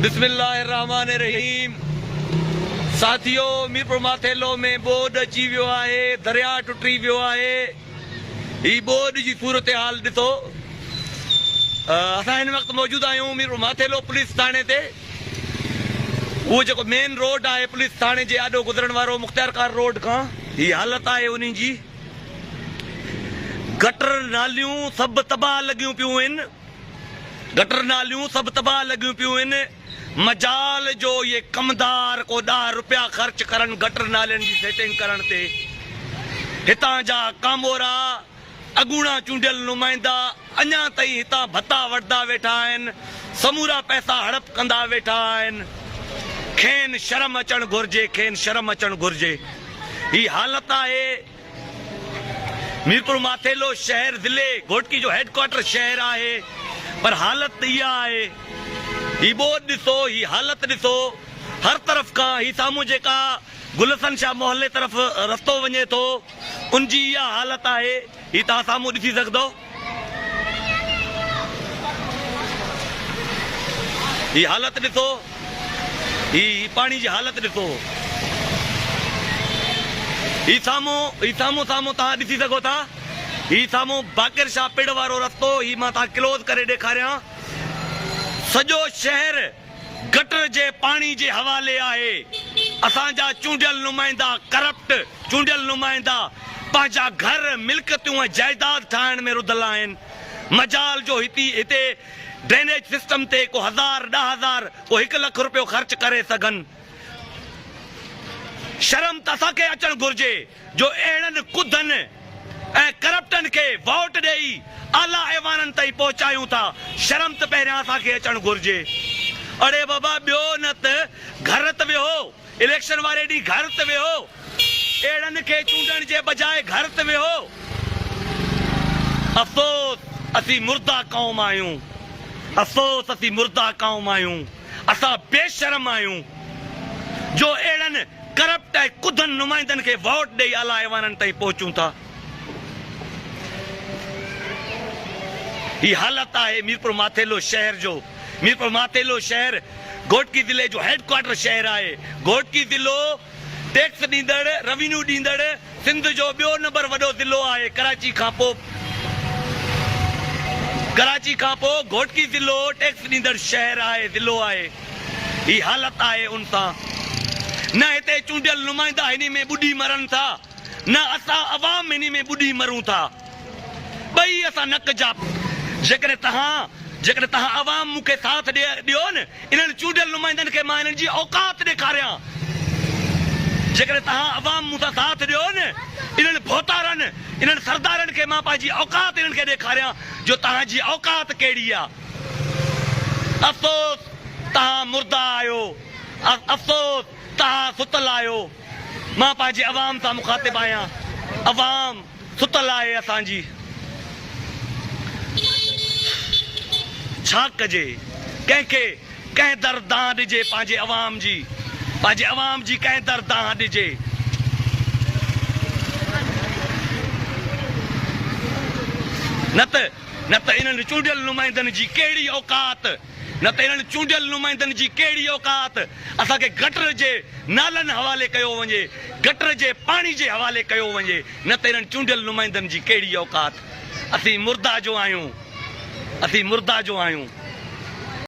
बिस्मिल्लाहिर्रहमानिर्रहीम। साथियों, मीरपुर माथेलो में बोड अची वियो आहे, दरिया टुटी वियो आहे। ही बोड जी सूरत हाल ॾिसो। असां हिन वक़्तु मौजूद आहियूं मीरपुर माथेलो पुलिस थाणे ते। वो जेको मेन रोड आहे पुलिस थाणे जे आॾो गुज़रण वारो मुख्तियार खान रोड खां, ही हालत आहे उन्ही जी। गटर नालियूं सभु तबाह लॻियूं पियूं आहिनि। गटर नालियूं सभु तबाह लॻियूं पियूं आहिनि। मजाल जो ये कमदार को 10 रुपया ख़र्च करन गटर नालियुनि जी सेटिंग करण ते। हितां जा कामोरा अगूणा चूंडियल नुमाइंदा अञा ताईं हितां भत्ता वठंदा वेठा आहिनि, समूरा पैसा हड़प कंदा वेठा आहिनि। खेन शर्म अचणु घुर्जे, खेन शर्म अचणु घुर्जे। ही हालत आहे मीरपुर माथेलो शहर ज़िले घोटकी जो हेडक्वार्टर शहर आहे, पर हालत इहा आहे। ही बोर्ड ॾिसो, ही हालत ॾिसो। हर तरफ़ खां ही साम्हूं जेका गुलशन शाह मोहल्ले तरफ़ रस्तो वञे थो, उनजी इहा हालत आहे। ही तव्हां साम्हूं ॾिसी सघंदो। ही हालत ॾिसो, ही पाणी जी हालत ॾिसो। ही साम्हूं तव्हां ॾिसी सघो था। ही साम्हूं बाक़िर शाह पिड़ वारो रस्तो, ही मां तव्हां क्लोज करे ॾेखारियां। सॼो शहर गटर जे पाणी जे हवाले आहे। असांजा चूंडियल नुमाइंदा, करप्ट चूंडियल नुमाइंदा पंहिंजा घर मिल्कियतूं ऐं जाइदाद ठाहिण में रुधल आहिनि। मजाल जो हिते ड्रेनेज सिस्टम ते को 1000, 10,000, को 1 लख रुपयो ख़र्च करे सघनि। शर्म त असांखे अचणु घुर्जे जो अहिड़नि कुदनि ऐं करप्टनि खे वोट ॾेई आला ऐवाननि ताईं पहुचायूं था। शर्म त पहिरियां असांखे अचणु घुर्जे। अड़े बाबा, ॿियो न त घर त वेहो, इलेक्शन वारे ॾींहुं घर त वेहो। अहिड़नि खे चूंडण जे बजाए घर त वेहो। अफ़सोस असीं मुर्दा क़ौम आहियूं। अफ़सोस असीं मुर्दा क़ौम आहियूं। असां बेशर्म आहियूं जो अहिड़नि करप्ट ऐं कुदनि नुमाइंदनि खे वोट ॾेई आला ऐवाननि ताईं पहुचूं था। ही हालत आहे मीरपुर माथेलो शहर जो। मीरपुर माथेलो शहर घोटकी ज़िले जो हेडक्वार्टर शहर आहे। घोटकी ज़िलो टैक्स ॾींदड़, रेवेन्यू ॾींदड़ सिंध जो ॿियो नंबर वॾो ज़िलो आहे। कराची खां पोइ घोटकी ज़िलो टैक्स ॾींदड़ शहर आहे, ज़िलो आहे। ही हालत आहे उन सां। न हिते चूंडियल नुमाइंदा हिन में ॿुॾी मरनि था, न असां अवाम हिन में ॿुॾी मरूं था। ॿई असां नक जा। जेकॾहिं तव्हां अवाम मूंखे साथ ॾियो न, इन्हनि चूंडियल नुमाइंदनि खे मां इन्हनि जी औकात ॾेखारियां। जेकॾहिं तव्हां अवाम मूंसां साथ ॾियो न, इन्हनि भोतारनि, इन्हनि सरदारनि खे मां पंहिंजी औकात इन्हनि खे ॾेखारियां जो तव्हांजी औकात कहिड़ी आहे। अफ़सोस तव्हां मुर्दा आहियो। अफ़सोस तव्हां सुतल आहियो। मां पंहिंजे अवाम सां मुखातिब आहियां। अवाम सुतल आहे असांजी। छा कजे? कंहिंखे कंहिं दर दां ॾिजे पंहिंजे अवाम जी कंहिं दर दां ॾिजे। न त इन्हनि चूंडियल नुमाइंदनि जी कहिड़ी औकात, न त इन्हनि चूंडियल नुमाइंदनि जी कहिड़ी औकात। असांखे गटर जे नालनि हवाले कयो वञे, गटर जे पाणी जे हवाले कयो वञे, न त इन्हनि चूंडियल नुमाइंदनि जी कहिड़ी औकात। असीं मुर्दा जो आहियूं।